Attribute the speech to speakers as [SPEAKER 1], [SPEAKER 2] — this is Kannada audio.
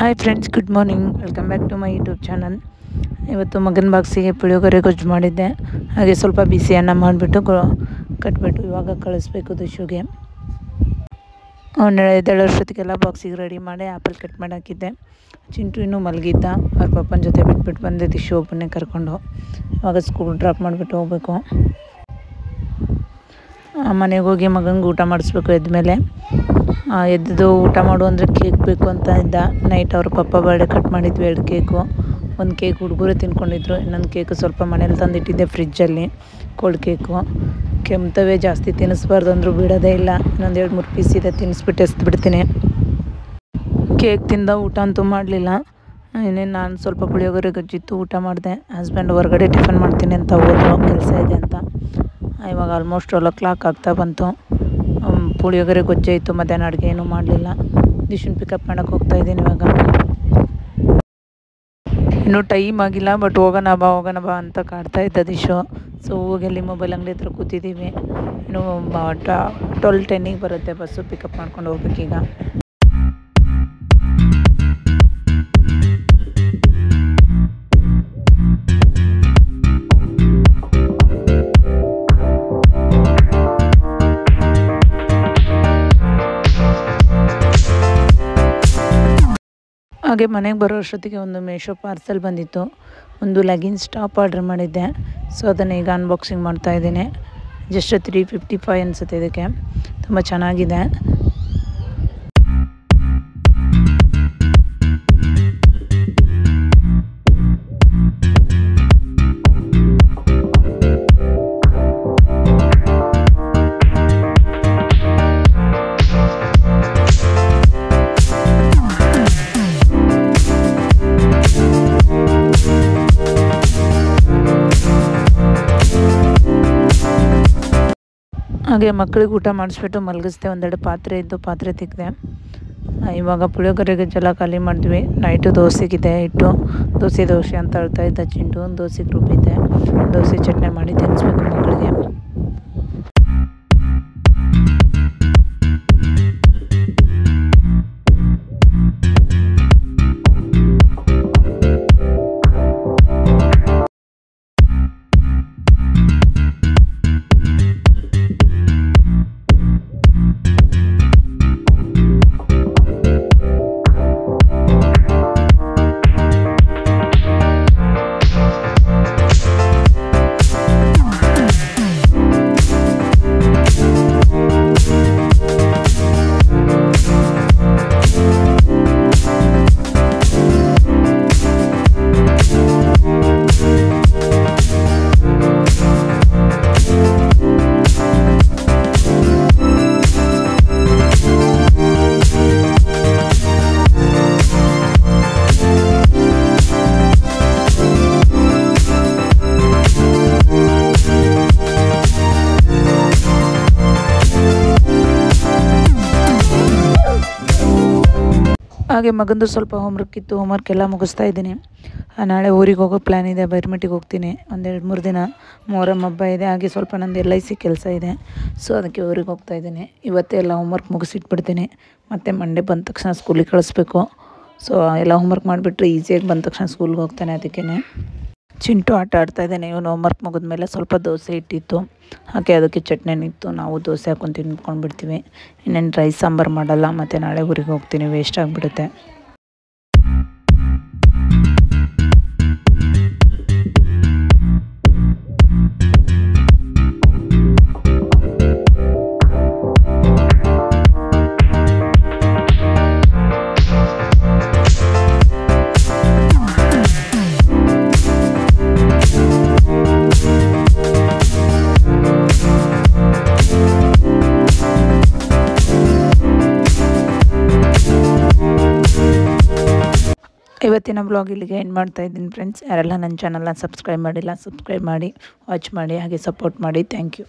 [SPEAKER 1] Hi friends, good morning. Welcome back to my YouTube channel. ಇವತ್ತು ಮಗನ ಬಾಕ್ಸಿಗೆ ಪುಳಿಯೋಗರೆ ಗೊಜ್ಜು ಮಾಡಿದ್ದೆ. ಹಾಗೆ ಸ್ವಲ್ಪ ಬಿಸಿ ಅನ್ನ ಮಾಡಿಬಿಟ್ಟು ಕಟ್ಬಿಟ್ಟು ಇವಾಗ ಕಳಿಸ್ಬೇಕು ದಿಶುಗೆ. ಅವನು ಎದ್ದೇಳೋಷ್ಟೊತ್ತಿಗೆಲ್ಲ ಬಾಕ್ಸಿಗೆ ರೆಡಿ ಮಾಡಿ ಆ್ಯಪಲ್ ಕಟ್ ಮಾಡಿ ಹಾಕಿದ್ದೆ. ಚಿಂಟು ಇನ್ನೂ ಮಲಗಿದ್ದ. ಅವ್ರ ಪಪ್ಪನ ಜೊತೆ ಬಿಟ್ಬಿಟ್ಟು ಬಂದೆ ದಿಶು ಒಬ್ಬನೇ ಕರ್ಕೊಂಡು. ಇವಾಗ ಸ್ಕೂಲ್ ಡ್ರಾಪ್ ಮಾಡಿಬಿಟ್ಟು ಹೋಗ್ಬೇಕು. ಮನೆಗೆ ಹೋಗಿ ಮಗನಿಗೆ ಊಟ ಮಾಡಿಸ್ಬೇಕು. ಎದ್ಮೇಲೆ ಎದ್ದು ಊಟ ಮಾಡು ಅಂದರೆ ಕೇಕ್ ಬೇಕು ಅಂತ ಇದ್ದ. ನೈಟ್ ಅವ್ರ ಪಪ್ಪ ಬರ್ಡೇ ಕಟ್ ಮಾಡಿದ್ವಿ 2 ಕೇಕು. ಒಂದು ಕೇಕ್ ಹುಡುಗರು ತಿನ್ಕೊಂಡಿದ್ರು, ಇನ್ನೊಂದು ಕೇಕು ಸ್ವಲ್ಪ ಮನೇಲಿ ತಂದಿಟ್ಟಿದ್ದೆ ಫ್ರಿಜ್ಜಲ್ಲಿ, ಕೋಲ್ಡ್ ಕೇಕು. ಕೆಮ್ತವೇ, ಜಾಸ್ತಿ ತಿನ್ನಿಸ್ಬಾರ್ದು ಅಂದರೂ ಬಿಡೋದೇ ಇಲ್ಲ. ಇನ್ನೊಂದು 2-3 ಪೀಸ್ ಇದೆ, ತಿನ್ನಿಸ್ಬಿಟ್ಟು ಎಸ್ದುಬಿಡ್ತೀನಿ. ಕೇಕ್ ತಿಂದ, ಊಟ ಅಂತೂ ಮಾಡಲಿಲ್ಲ. ಇನ್ನೇನು ನಾನು ಸ್ವಲ್ಪ ಪುಳಿಯೋಗರೆ ಗೊಜ್ಜಿತ್ತು, ಊಟ ಮಾಡಿದೆ. ಹಸ್ಬೆಂಡ್ ಹೊರಗಡೆ ಟಿಫನ್ ಮಾಡ್ತೀನಿ ಅಂತ ಹೋದ್ರು, ಕೆಲಸ ಇದೆ ಅಂತ. ಇವಾಗ ಆಲ್ಮೋಸ್ಟ್ 12 o'clock ಆಗ್ತಾ ಬಂತು. ಪುಳಿಯೋಗರೆ ಗೊಜ್ಜೆ ಇತ್ತು, ಮಧ್ಯಾಹ್ನ ಅಡುಗೆ ಏನೂ ಮಾಡಲಿಲ್ಲ. ದಿಶುನ್ ಪಿಕಪ್ ಮಾಡೋಕ್ಕೆ ಹೋಗ್ತಾಯಿದ್ದೀನಿ ಇವಾಗ. ಇನ್ನೂ ಟೈಮ್ ಆಗಿಲ್ಲ, ಬಟ್ ಹೋಗೋಣ ಬಾ ಅಂತ ಕಾಡ್ತಾ ಇದ್ದ ದಿಶು. ಸೊ ಹೋಗಿ ಅಲ್ಲಿ ಮೊಬೈಲ್ ಅಂಗಡಿ ಹತ್ರ ಕೂತಿದ್ದೀವಿ. ಇನ್ನು 12:10 ಬರುತ್ತೆ ಬಸ್ಸು, ಪಿಕಪ್ ಮಾಡ್ಕೊಂಡು ಹೋಗ್ಬೇಕೀಗ. ಹಾಗೆ ಮನೆಗೆ ಬರೋ ಅಷ್ಟೊತ್ತಿಗೆ ಒಂದು ಮೀಶೋ ಪಾರ್ಸೆಲ್ ಬಂದಿತ್ತು. ಒಂದು ಲೆಗಿನ್ಸ್ ಟಾಪ್ ಆರ್ಡ್ರ್ ಮಾಡಿದ್ದೆ. ಸೊ ಅದನ್ನು ಈಗ ಅನ್ಬಾಕ್ಸಿಂಗ್ ಮಾಡ್ತಾಯಿದ್ದೀನಿ. ಜಸ್ಟ್ 355 ಅನಿಸುತ್ತೆ ಇದಕ್ಕೆ. ತುಂಬ ಚೆನ್ನಾಗಿದೆ. ಹಾಗೆ ಮಕ್ಕಳಿಗೆ ಊಟ ಮಾಡಿಸ್ಬಿಟ್ಟು ಮಲಗಿಸ್ದೆ. 1-2 ಪಾತ್ರೆ ಇದ್ದು, ಪಾತ್ರೆ ತೆಗೆದೆ. ಇವಾಗ ಪುಳಿಯೋಗರೆ ಗೊಜ್ಜೆಲ್ಲ ಖಾಲಿ ಮಾಡಿದ್ವಿ. ನೈಟು ದೋಸೆಗಿದೆ ಹಿಟ್ಟು. ದೋಸೆ ಅಂತ ಹೇಳ್ತಾ ಇದ್ದ ಚಿಂಟು. ಒಂದು ದೋಸೆಗೆ ರುಬ್ಬಿದ್ದೆ. ದೋಸೆ ಚಟ್ನಿ ಮಾಡಿ ತಿನ್ನಿಸ್ಬೇಕು ಮಕ್ಕಳಿಗೆ. ಹಾಗೆ ಮಗಂದು ಸ್ವಲ್ಪ ಹೋಮ್ವರ್ಕ್ ಇತ್ತು, ಹೋಮ್ವರ್ಕ್ ಎಲ್ಲ ಮುಗಿಸ್ತಾ ಇದ್ದೀನಿ. ನಾಳೆ ಊರಿಗೆ ಹೋಗೋ ಪ್ಲ್ಯಾನ್ ಇದೆ. ಬೈರ್ಮಟ್ಟಿಗೆ ಹೋಗ್ತೀನಿ. 1-2-3 ದಿನ ಮೊಹರಂ ಹಬ್ಬ ಇದೆ. ಹಾಗೆ ಸ್ವಲ್ಪ ನಂದು LIC ಕೆಲಸ ಇದೆ. ಸೊ ಅದಕ್ಕೆ ಊರಿಗೆ ಹೋಗ್ತಾ ಇದ್ದೀನಿ. ಇವತ್ತೇ ಎಲ್ಲ ಹೋಮ್ವರ್ಕ್ ಮುಗಿಸಿಟ್ಬಿಡ್ತೀನಿ. ಮತ್ತು ಮಂಡೇ ಬಂದ ತಕ್ಷಣ ಸ್ಕೂಲಿಗೆ ಕಳಿಸ್ಬೇಕು. ಸೊ ಎಲ್ಲ ಹೋಮ್ವರ್ಕ್ ಮಾಡಿಬಿಟ್ರೆ ಈಸಿಯಾಗಿ ಬಂದ ತಕ್ಷಣ ಸ್ಕೂಲ್ಗೆ ಹೋಗ್ತಾನೆ. ಅದಕ್ಕೇ ಚಿಂಟು ಆಟ ಆಡ್ತಾಯಿದ್ದಾನೆ. ಇವನು ಹೋಮ್ವರ್ಕ್ ಮುಗಿದ್ಮೇಲೆ ಸ್ವಲ್ಪ ದೋಸೆ ಇಟ್ಟಿತ್ತು, ಹಾಗೆ ಅದಕ್ಕೆ ಚಟ್ನಿ ಇತ್ತು. ನಾವು ದೋಸೆ ಹಾಕೊಂಡು ತಿನ್ಕೊಂಡ್ಬಿಡ್ತೀವಿ. ಇನ್ನೇನು ರೈಸ್ ಸಾಂಬಾರು ಮಾಡಲ್ಲ. ಮತ್ತು ನಾಳೆ ಊರಿಗೆ ಹೋಗ್ತೀನಿ, ವೇಸ್ಟ್ ಆಗಿಬಿಡುತ್ತೆ. ಇವತ್ತಿನ ಬ್ಲಾಗ್ ಇಲ್ಲಿಗೆ ಎಂಡ್ ಮಾಡ್ತಾ ಇದ್ದೀನಿ ಫ್ರೆಂಡ್ಸ್. ಯಾರೆಲ್ಲ ನನ್ನ ಚಾನಲ್ನ ಸಬ್ಸ್ಕ್ರೈಬ್ ಮಾಡಿಲ್ಲ, ಸಬ್ಸ್ಕ್ರೈಬ್ ಮಾಡಿ, ವಾಚ್ ಮಾಡಿ, ಹಾಗೆ ಸಪೋರ್ಟ್ ಮಾಡಿ. Thank you.